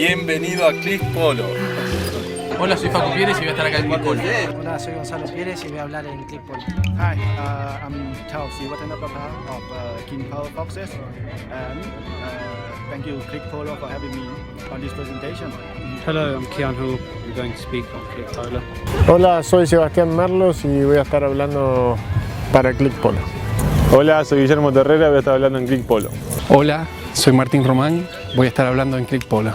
Bienvenido a Click Polo. Hola, soy Facu Pieres y voy a estar acá en Click Polo. Hola, soy Gonzalo Pieres y voy a hablar en Click Polo. Hi, I'm Thao Siwatanapapa of King Power Foxes, and thank you Click Polo for having me on this presentation. Hello, I'm Kian Hu. We're going to speak on Click Polo. Hola, soy Sebastián Merlos y voy a estar hablando para Click Polo. Hola, soy Guillermo Terrera y voy a estar hablando en Click Polo. Hola, soy Martín Román, voy a estar hablando en Click Polo.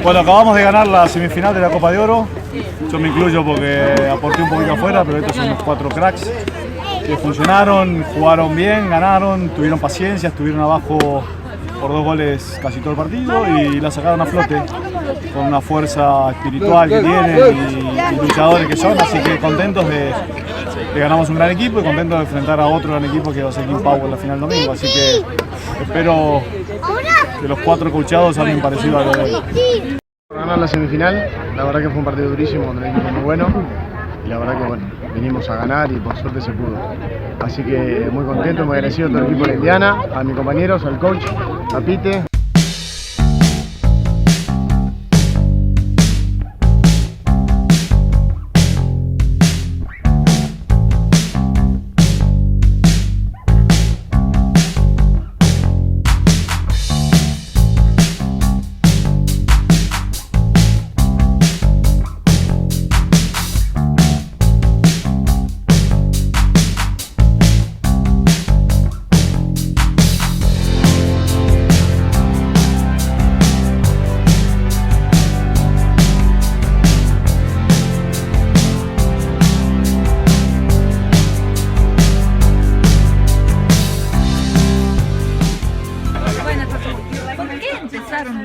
Bueno, acabamos de ganar la semifinal de la Copa de Oro. Yo me incluyo porque aporté un poquito afuera, pero estos son los 4 cracks que funcionaron, jugaron bien, ganaron, tuvieron paciencia, estuvieron abajo por 2 goles casi todo el partido y la sacaron a flote con una fuerza espiritual que tienen y luchadores que son, así que contentos de ganamos un gran equipo y contentos de enfrentar a otro gran equipo que va a ser King Power la final domingo, así que espero que los 4 coachados hayan parecido a lo de hoy. Ganar la semifinal, la verdad que fue un partido durísimo contra un equipo muy bueno y la verdad que bueno, vinimos a ganar y por suerte se pudo. Así que muy contento, muy agradecido a todo el equipo de Indiana, a mis compañeros, al coach, a Pite.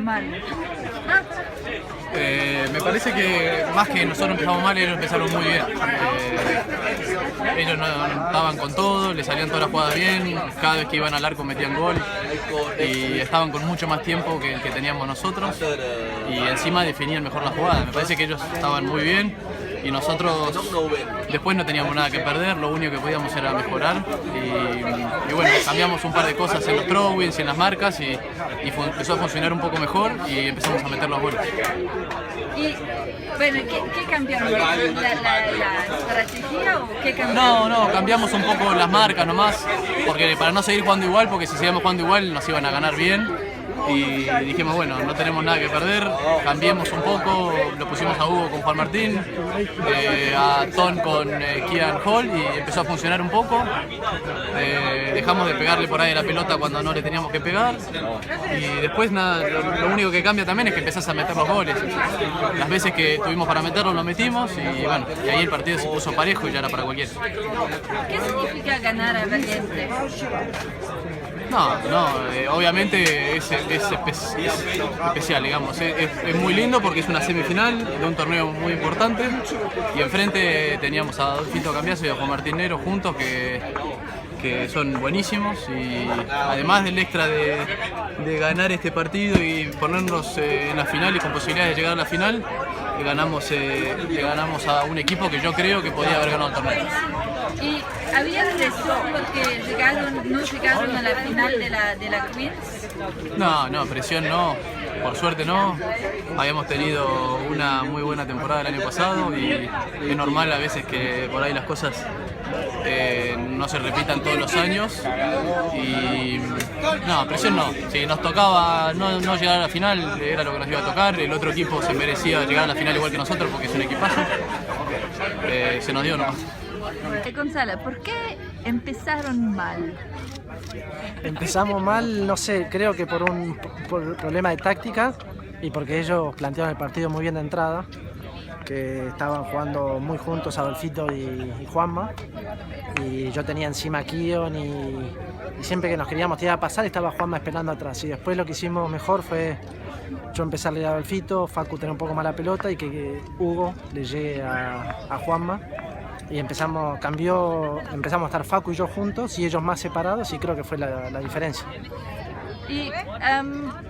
Mal. Me parece que más que nosotros empezamos mal, ellos empezaron muy bien. Ellos no estaban con todo, les salían todas las jugadas bien, cada vez que iban al arco metían gol y estaban con mucho más tiempo que el que teníamos nosotros y encima definían mejor las jugadas. Me parece que ellos estaban muy bien y nosotros después no teníamos nada que perder, lo único que podíamos era mejorar y bueno, cambiamos un par de cosas en los throw-ins y en las marcas y empezó a funcionar un poco mejor y empezamos a meter los goles. Y bueno, ¿qué cambiaron? ¿La estrategia o qué cambiaron? No, cambiamos un poco las marcas nomás, porque para no seguir jugando igual, porque si seguíamos jugando igual nos iban a ganar bien. Y dijimos, bueno, no tenemos nada que perder, cambiemos un poco, lo pusimos a Hugo con Juan Martín, a Ton con Kian Hall y empezó a funcionar un poco. Dejamos de pegarle por ahí la pelota cuando no le teníamos que pegar y después nada, lo único que cambia también es que empezás a meter los goles. Las veces que tuvimos para meterlos lo metimos y bueno, y ahí el partido se puso parejo y ya era para cualquiera. ¿Qué significa ganar a Valiente? Obviamente es especial, digamos. Es muy lindo porque es una semifinal de un torneo muy importante y enfrente teníamos a Adolfito Cambiaso y a Juan Martín Negro juntos que son buenísimos, y además del extra de ganar este partido y ponernos en la final y con posibilidades de llegar a la final, le ganamos a un equipo que yo creo que podía haber ganado el torneo. ¿Y había presión porque no llegaron a la final de la Queens? No, presión no, por suerte no. Habíamos tenido una muy buena temporada el año pasado y es normal a veces que por ahí las cosas no se repitan todos los años. Y no, presión no. Si nos tocaba no llegar a la final, era lo que nos iba a tocar. El otro equipo se merecía llegar a la final igual que nosotros porque es un equipazo. Se nos dio nomás. Gonzalo, ¿por qué empezaron mal? Empezamos mal, no sé, creo que por problema de táctica y porque ellos plantearon el partido muy bien de entrada, que estaban jugando muy juntos Adolfito y Juanma, y yo tenía encima a Kion y siempre que nos queríamos tirar a pasar estaba Juanma esperando atrás, y después lo que hicimos mejor fue yo empezarle a Adolfito, Facu tener un poco más la pelota y que Hugo le llegue a Juanma. Y empezamos a estar Facu y yo juntos y ellos más separados, y creo que fue la diferencia. ¿Y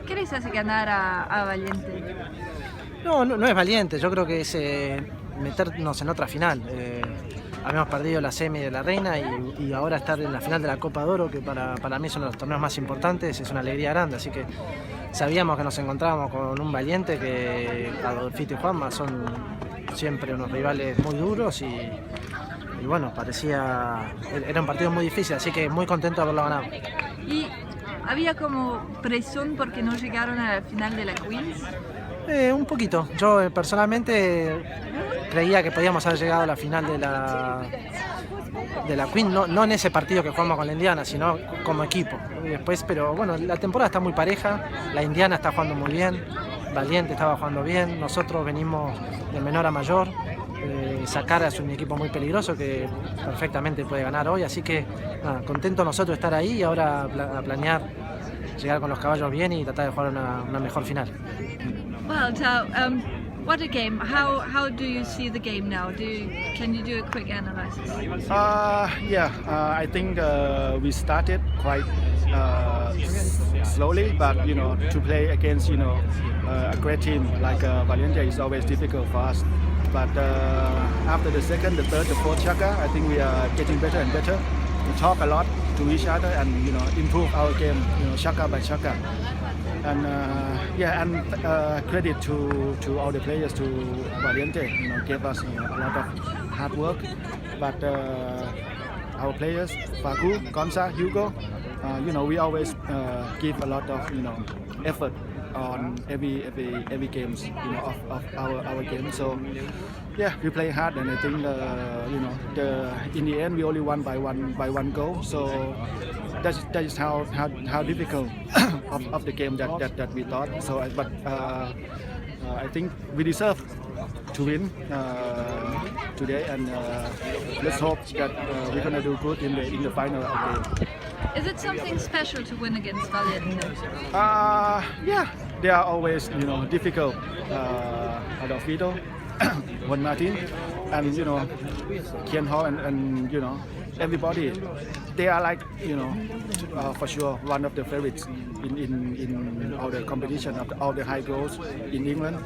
qué les hace ganar a Valiente? No es Valiente, yo creo que es meternos en otra final. Habíamos perdido la semi de la Reina y ahora estar en la final de la Copa de Oro, que para mí es uno de los torneos más importantes, es una alegría grande, así que sabíamos que nos encontrábamos con un Valiente que Adolfito y Juanma son siempre unos rivales muy duros y bueno, era un partido muy difícil, así que muy contento de haberlo ganado. ¿Y había como presión porque no llegaron a la final de la Queens? Un poquito. Yo personalmente creía que podíamos haber llegado a la final de la Queen, no en ese partido que jugamos con la Indiana, sino como equipo. Y después, pero bueno, la temporada está muy pareja, la Indiana está jugando muy bien, Valiente estaba jugando bien, nosotros venimos de menor a mayor. Sacara es un equipo muy peligroso que perfectamente puede ganar hoy, así que nada, contento nosotros de estar ahí y ahora a planear llegar con los caballos bien y tratar de jugar una mejor final. Well, so, what a game. How do you see the game now? Can you do a quick analysis? I think we started quite slowly, but to play against a great team like Valiente is always difficult for us. But after the second, the third, the fourth Shaka, I think we are getting better and better. We talk a lot to each other and improve our game, Shaka by Shaka. And credit to all the players, to Valiente, gave us a lot of hard work. But our players, Facu, Gonza, Hugo, we always give a lot of effort on every games of our game. So we play hard, and I think in the end we only won by one goal. So that is how difficult of the game that we thought. So I think we deserve to win today, and let's hope that we're gonna do good in the final of the game. Is it something special to win against Valiente? They are always difficult. Adolfito, Juan Martin, and Kian Ho, and everybody. They are like for sure one of the favorites in all the competition of all the high goals in England.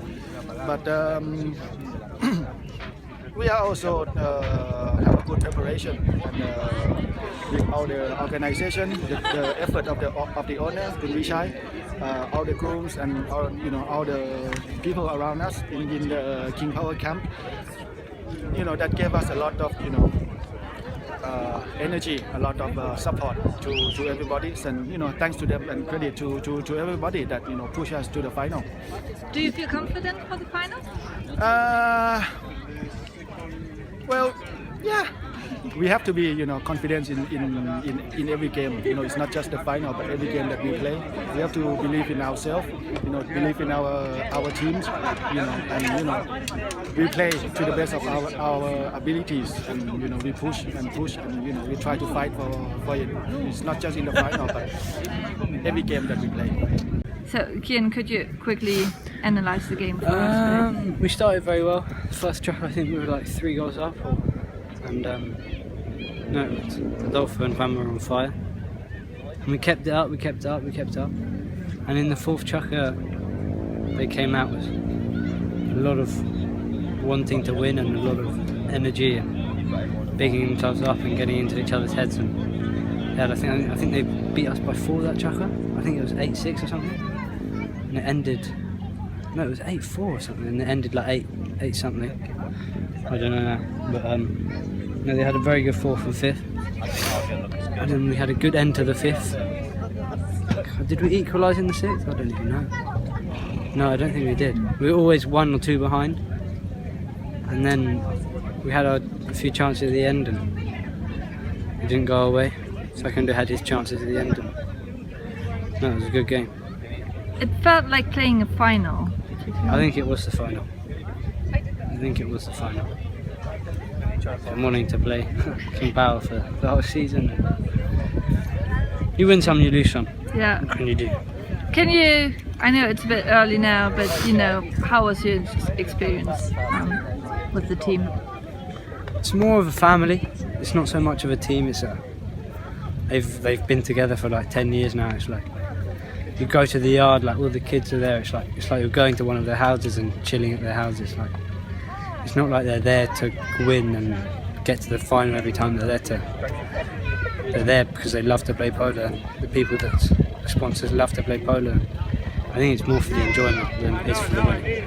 But we are also have a good preparation, and with all the organization, the effort of the owner, Kun Vichai, all the crews, and all the people around us in the King Power camp. That gave us a lot of energy, a lot of support to everybody, and thanks to them, and credit to everybody that push us to the final. Do you feel confident for the final? Well, yeah. we have to be, confident in every game. It's not just the final, but every game that we play. We have to believe in ourselves, believe in our teams, and we play to the best of our abilities, and we push, and we try to fight for it. It's not just in the final, but every game that we play. So, Kian, could you quickly analyse the game for us? We started very well. First track, I think we were like 3 goals up, and Adolfo and Van were on fire. And we kept it up, and in the 4th chukker, they came out with a lot of wanting to win and a lot of energy and bigging themselves up and getting into each other's heads. And I think they beat us by 4 that chukker. I think it was 8-6 or something. And it ended, it was 8-4 or something, and it ended like 8 something. I don't know now, but they had a very good 4th and 5th, and then we had a good end to the 5th. Did we equalise in the 6th? I don't even know. No, I don't think we did. We were always 1 or 2 behind, and then we had a few chances at the end, and it didn't go our way. Secondo had his chances at the end, and it was a good game. It felt like playing a final. I think it was the final. I'm wanting to play King Power for the whole season. You win some, you lose some. Yeah. What can you do? I know it's a bit early now, but how was your experience with the team? It's more of a family. It's not so much of a team. They've been together for like 10 years now. It's like you go to the yard, like all the kids are there. It's like you're going to one of their houses and chilling at their houses. Like it's not like they're there to win and get to the final every time. They're there because they love to play polo. The people the sponsors love to play polo. I think it's more for the enjoyment than it is for the winning.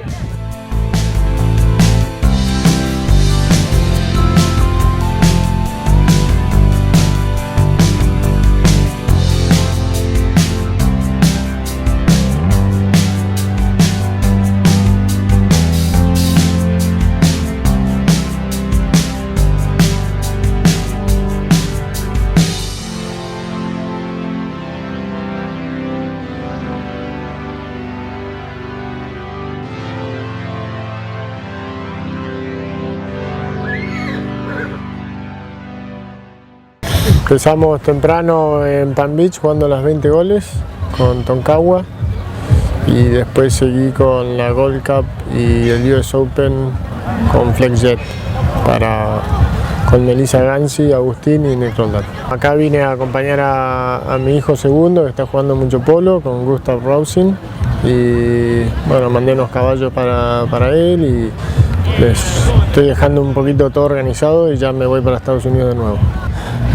Empezamos temprano en Palm Beach jugando las 20 goles con Tonkawa y después seguí con la Gold Cup y el US Open con FlexJet con Melissa Gansi, Agustín y Nick Rondat. Acá vine a acompañar a mi hijo segundo que está jugando mucho polo con Gustav Rausin y bueno, mandé unos caballos para él y les estoy dejando un poquito todo organizado y ya me voy para Estados Unidos de nuevo.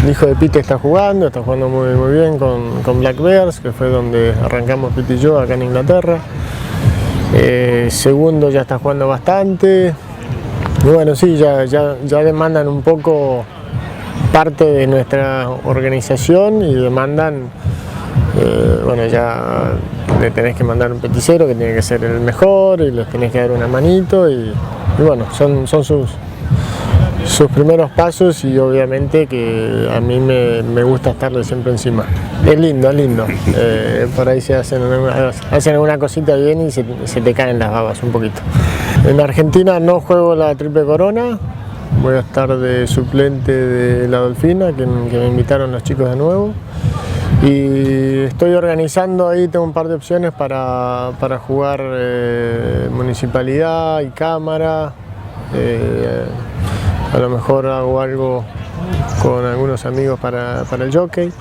El hijo de Pete está jugando muy bien con Black Bears, que fue donde arrancamos Pete y yo acá en Inglaterra. Segundo ya está jugando bastante. Y bueno, sí, ya demandan un poco parte de nuestra organización y demandan, bueno, ya le tenés que mandar un peticero que tiene que ser el mejor y les tenés que dar una manito y bueno, son sus primeros pasos y obviamente que a mí me gusta estarle siempre encima. Es lindo. Por ahí se hacen alguna cosita bien y se te caen las babas un poquito. En Argentina no juego la Triple Corona, voy a estar de suplente de la Dolfina, que me invitaron los chicos de nuevo. Y estoy organizando ahí, tengo un par de opciones para jugar Municipalidad y Cámara. A lo mejor hago algo con algunos amigos para el jockey,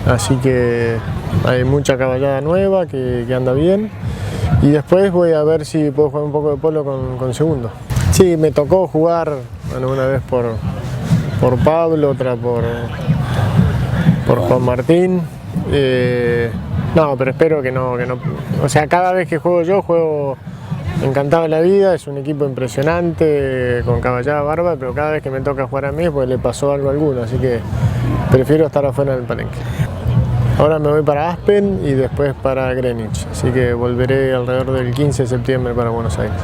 así que hay mucha caballada nueva que anda bien y después voy a ver si puedo jugar un poco de polo con segundo. Sí, me tocó jugar, bueno, una vez por Pablo, otra por Juan Martín. No, pero espero que no. O sea, cada vez que juego yo, juego encantado de la vida, es un equipo impresionante, con caballada barba, pero cada vez que me toca jugar a mí, pues le pasó algo a alguno, así que prefiero estar afuera del palenque. Ahora me voy para Aspen y después para Greenwich, así que volveré alrededor del 15 de septiembre para Buenos Aires.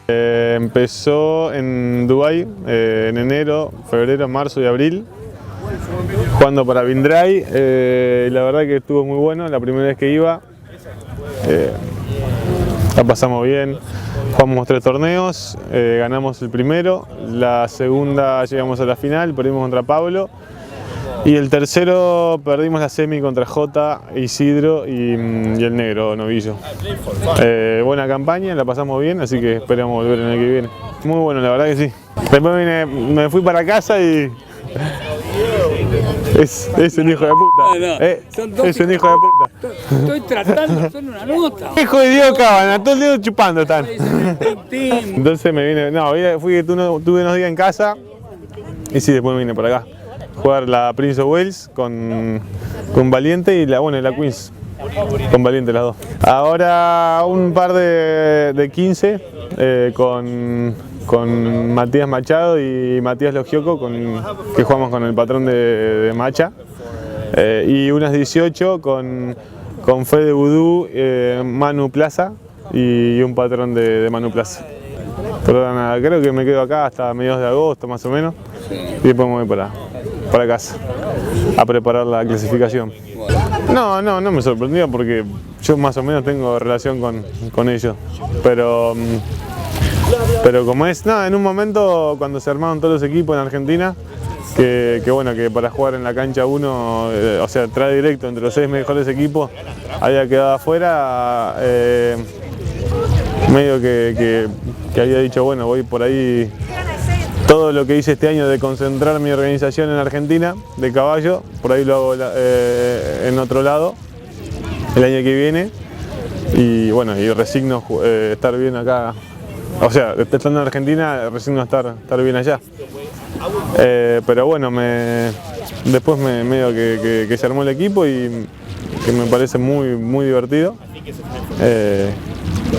Empezó en Dubái en enero, febrero, marzo y abril, jugando para Vindray. La verdad que estuvo muy bueno, la primera vez que iba. La pasamos bien, jugamos 3 torneos, ganamos el primero, la segunda llegamos a la final, perdimos contra Pablo. Y el tercero perdimos la semi contra Jota, Isidro y el negro, Novillo. Buena campaña, la pasamos bien, así que esperamos volver el año que viene. Muy bueno, la verdad que sí. Después me fui para casa y... Es un hijo de puta. Es un hijo de puta. Estoy tratando de hacer una nota. Hijo de Dios, cabrón, todo el dedo chupando están. Entonces me vine, tuve unos días en casa y sí, después me vine para acá. Jugar la Prince of Wales con Valiente y la Queens con Valiente, las dos. Ahora un par de 15 con Matías Machado y Matías Logioco, que jugamos con el patrón de Macha. Y unas 18 con Fede Vudú, Manu Plaza y un patrón de Manu Plaza. Pero nada, creo que me quedo acá hasta mediados de agosto más o menos y después me voy para casa a preparar la clasificación. No me sorprendió porque yo más o menos tengo relación con ellos, pero como es, en un momento cuando se armaron todos los equipos en Argentina, que bueno, que para jugar en la cancha uno, o sea, trae directo entre los 6 mejores equipos, había quedado afuera, medio que había dicho, bueno, voy por ahí. Todo lo que hice este año de concentrar mi organización en Argentina de caballo, por ahí lo hago en otro lado el año que viene. Y bueno, y resigno estar bien acá, o sea, estando en Argentina, resigno estar bien allá. Pero bueno, después medio que se armó el equipo y que me parece muy divertido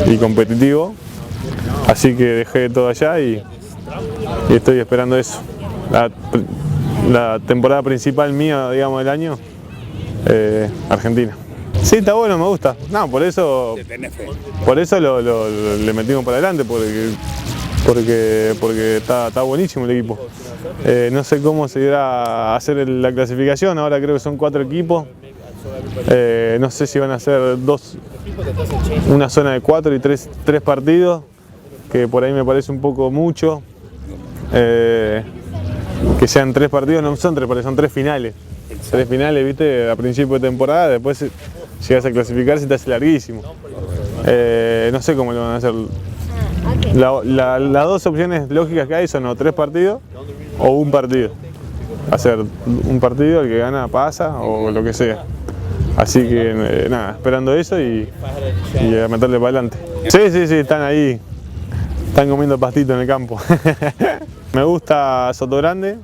y competitivo. Así que dejé todo allá y estoy esperando eso. La temporada principal mía, digamos, del año, Argentina. Sí, está bueno, me gusta. No, por eso le metimos para adelante, porque está buenísimo el equipo. No sé cómo se irá a hacer la clasificación, ahora creo que son 4 equipos. No sé si van a ser una zona de 4 y 3 partidos, que por ahí me parece un poco mucho. Que sean 3 partidos, no son 3 partidos, son 3 finales. 3 finales, viste, a principio de temporada, después llegas a clasificar, se te hace larguísimo. No sé cómo lo van a hacer. Las dos opciones lógicas que hay son o 3 partidos o un partido. Hacer un partido, el que gana pasa o lo que sea. Así que nada, esperando eso y a meterle para adelante. Sí, están ahí. Están comiendo pastito en el campo. Me gusta Sotogrande,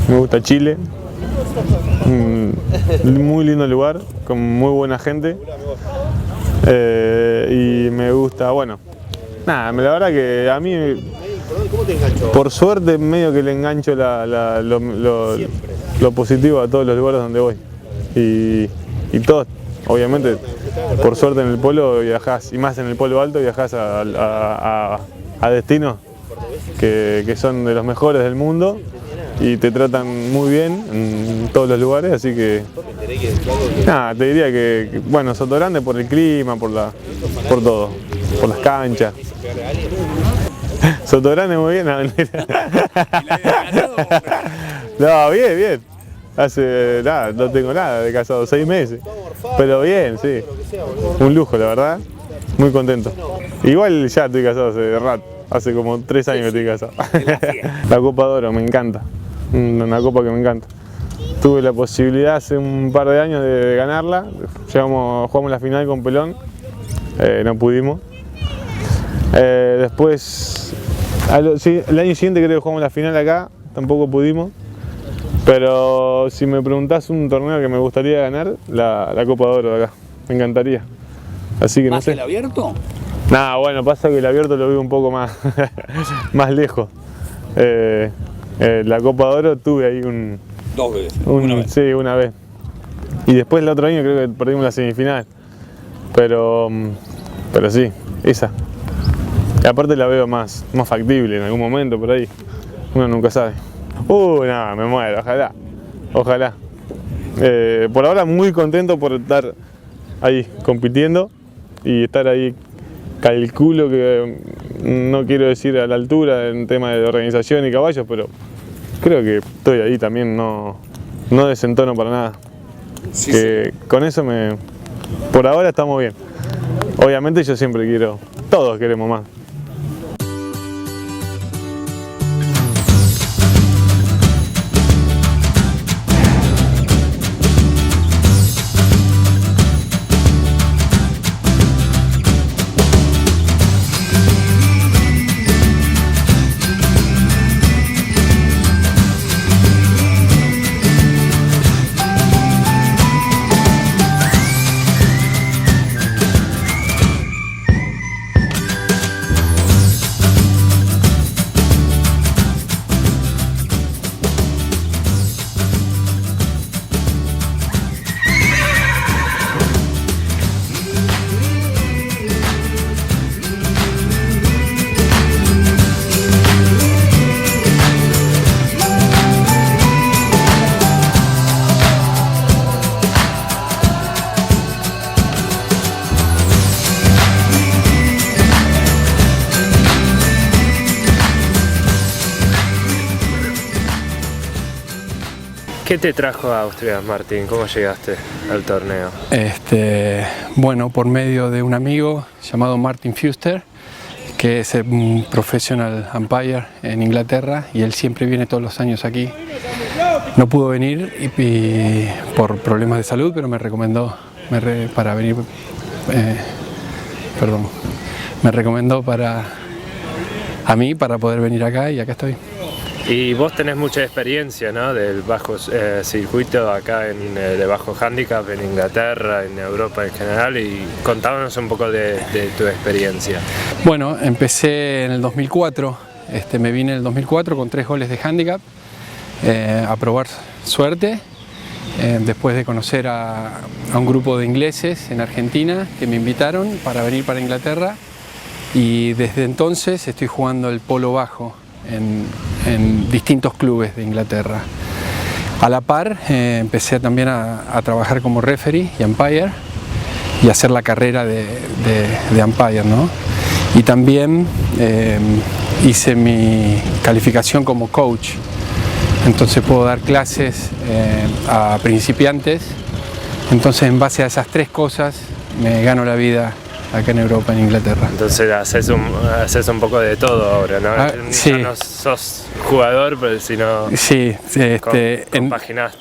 me gusta Chile, muy lindo lugar, con muy buena gente. Y me gusta, bueno, nada, la verdad que a mí, por suerte, medio que le engancho lo positivo a todos los lugares donde voy. Y todos, obviamente, por suerte en el polo viajás, y más en el polo alto, viajás a destinos que son de los mejores del mundo y te tratan muy bien en todos los lugares, así que nada, te diría que bueno, Sotogrande por el clima, por todo, por las canchas. Sotogrande muy bien, no, bien. Hace nada, no tengo nada de casado, 6 meses. Pero bien, sí. Un lujo, la verdad. Muy contento. Igual ya estoy casado hace rato. Hace como 3 años que estoy casado. La Copa de Oro me encanta. Una copa que me encanta. Tuve la posibilidad hace un par de años de ganarla. Jugamos la final con Pelón. No pudimos. Después, el año siguiente creo que jugamos la final acá. Tampoco pudimos. Pero si me preguntás un torneo que me gustaría ganar, la Copa de Oro de acá. me encantaría. Así que no ¿Más sé. el abierto? Nada, bueno, pasa que el abierto lo veo un poco más, más lejos. La Copa de Oro tuve ahí Dos veces. una vez. Sí, una vez. Y después el otro año creo que perdimos la semifinal. Pero sí, esa. Y aparte la veo más factible en algún momento por ahí. Uno nunca sabe. No, me muero, ojalá. Ojalá. Por ahora muy contento por estar ahí compitiendo y estar ahí. Calculo que no quiero decir a la altura en tema de organización y caballos, pero creo que estoy ahí también, no desentono para nada. Sí, Que con eso por ahora estamos bien. Obviamente yo siempre quiero, todos queremos más. ¿Qué te trajo a Austria, Martín? ¿Cómo llegaste al torneo? Bueno, por medio de un amigo llamado Martin Fuster, que es un professional umpire en Inglaterra, y él siempre viene todos los años aquí. No pudo venir y por problemas de salud, pero me recomendó para venir. Me recomendó a mí para poder venir acá, y acá estoy. Y vos tenés mucha experiencia, ¿no?, del bajo circuito acá de bajo handicap en Inglaterra, en Europa en general, y contámonos un poco de tu experiencia. Bueno, empecé en el 2004, me vine en el 2004 con 3 goles de handicap a probar suerte, después de conocer a un grupo de ingleses en Argentina que me invitaron para venir para Inglaterra, y desde entonces estoy jugando el polo bajo en distintos clubes de Inglaterra. A la par empecé también a trabajar como referee y umpire y hacer la carrera de umpire, ¿no? Y también hice mi calificación como coach, entonces puedo dar clases a principiantes. Entonces, en base a esas 3 cosas me gano la vida acá en Europa, en Inglaterra. Entonces haces un poco de todo ahora, ¿no? Sí. No sos jugador, pero sino sí, compaginás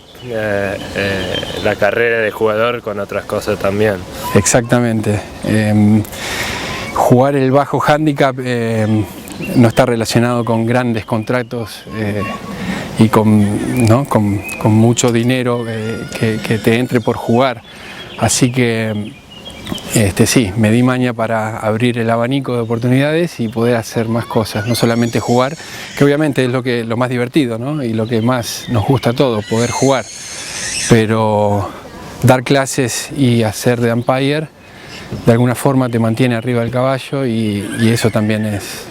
la carrera de jugador con otras cosas también. Exactamente. Jugar el bajo handicap no está relacionado con grandes contratos y con mucho dinero que te entre por jugar. Así que sí, me di maña para abrir el abanico de oportunidades y poder hacer más cosas, no solamente jugar, que obviamente es lo más divertido, ¿no? Y lo que más nos gusta a todos, poder jugar, pero dar clases y hacer de umpire de alguna forma te mantiene arriba del caballo, y eso también es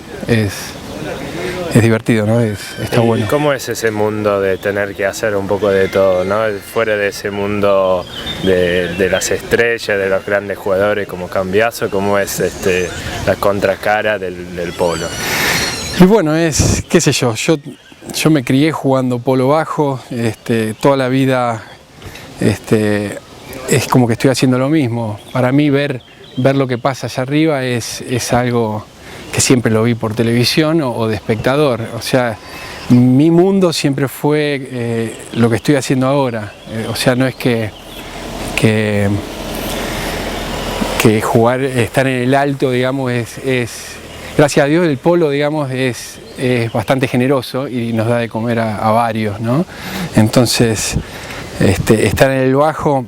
divertido, ¿no? Está bueno. ¿Y cómo es ese mundo de tener que hacer un poco de todo, ¿no? Fuera de ese mundo de las estrellas, de los grandes jugadores como Cambiaso, ¿cómo es la contracara del polo? Y bueno, qué sé yo me crié jugando polo bajo, toda la vida es como que estoy haciendo lo mismo. Para mí ver lo que pasa allá arriba es algo que siempre lo vi por televisión o de espectador. O sea, mi mundo siempre fue lo que estoy haciendo ahora. O sea, no es que jugar, estar en el alto, digamos, gracias a Dios el polo, digamos, es bastante generoso y nos da de comer a varios, ¿no? Entonces, estar en el bajo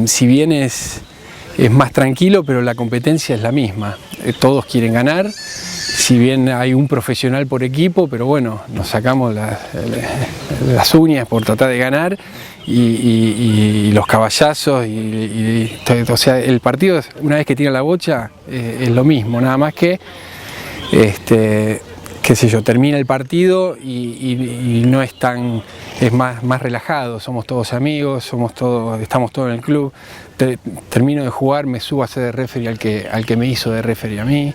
si bien es más tranquilo, pero la competencia es la misma. Todos quieren ganar, si bien hay un profesional por equipo, pero bueno, nos sacamos las uñas por tratar de ganar y los caballazos, o sea, el partido, una vez que tira la bocha, es lo mismo, nada más que, qué sé yo, termina el partido y no es tan, es más relajado, somos todos amigos, estamos todos en el club. Termino de jugar, me subo a hacer de referee al que me hizo de referee a mí,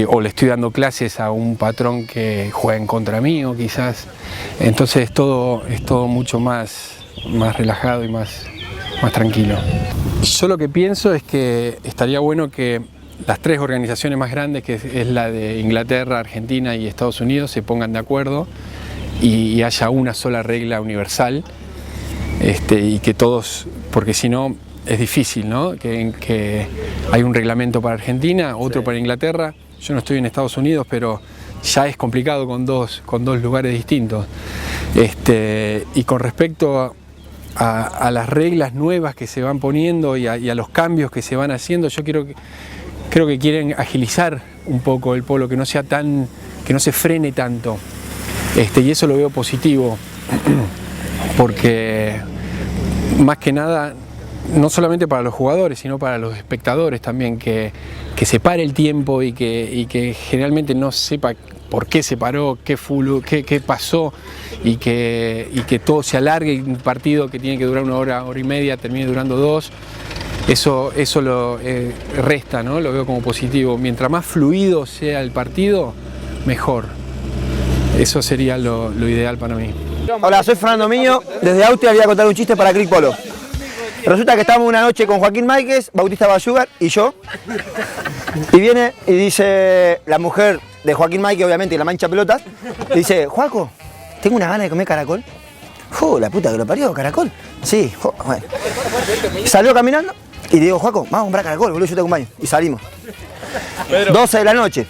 o le estoy dando clases a un patrón que juega en contra mío quizás. Entonces es todo mucho más relajado y más tranquilo. Yo lo que pienso es que estaría bueno que las tres organizaciones más grandes, que es la de Inglaterra, Argentina y Estados Unidos, se pongan de acuerdo y haya una sola regla universal, y que todos, porque si no es difícil, ¿no? Que hay un reglamento para Argentina, otro para Inglaterra. Yo no estoy en Estados Unidos, pero ya es complicado con dos lugares distintos. Y con respecto a las reglas nuevas que se van poniendo y a los cambios que se van haciendo, yo creo que quieren agilizar un poco el polo, que no se frene tanto. Y eso lo veo positivo, porque más que nada, no solamente para los jugadores, sino para los espectadores también, que se pare el tiempo y que generalmente no sepa por qué se paró, qué pasó, y que todo se alargue, un partido que tiene que durar 1 hora, hora y media, termine durando 2. Eso lo resta, ¿no? Lo veo como positivo. Mientras más fluido sea el partido, mejor. Eso sería lo ideal para mí. Hola, soy Fernando Miño, desde Austria voy a contar un chiste para Click Polo. Resulta que estábamos una noche con Joaquín Máquez, Bautista Bayugar y yo, y viene y dice la mujer de Joaquín Máquez, obviamente, y la mancha pelotas, y dice: Joaco, tengo una gana de comer caracol. La puta que lo parió, caracol. Sí, bueno. Salió caminando y digo: Joaco, vamos a comprar caracol, boludo, yo te acompaño. Y salimos. 12 de la noche,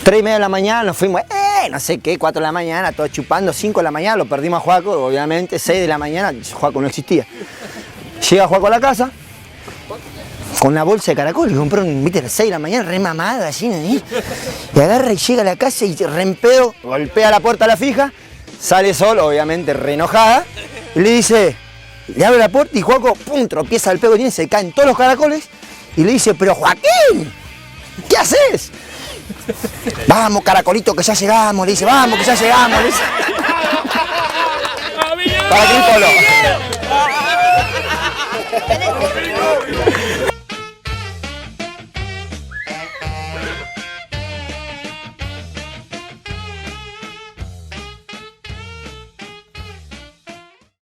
3:30 de la mañana, nos fuimos, no sé qué, 4 de la mañana, todos chupando, 5 de la mañana, lo perdimos a Joaco, obviamente, 6 de la mañana, Joaco no existía. Llega Joaco a la casa, con una bolsa de caracol, y compró, viste, a las 6 de la mañana, re mamada, así, y agarra y llega a la casa y re en pedo, golpea la puerta a la fija, sale Sol, obviamente, re enojada, y le dice, le abre la puerta y Joaco, pum, tropieza el pedo que tiene, se caen todos los caracoles, y le dice: pero Joaquín, ¿qué haces? Vamos, caracolito, que ya llegamos, le dice, vamos, que ya llegamos, le dice. Para Click Polo.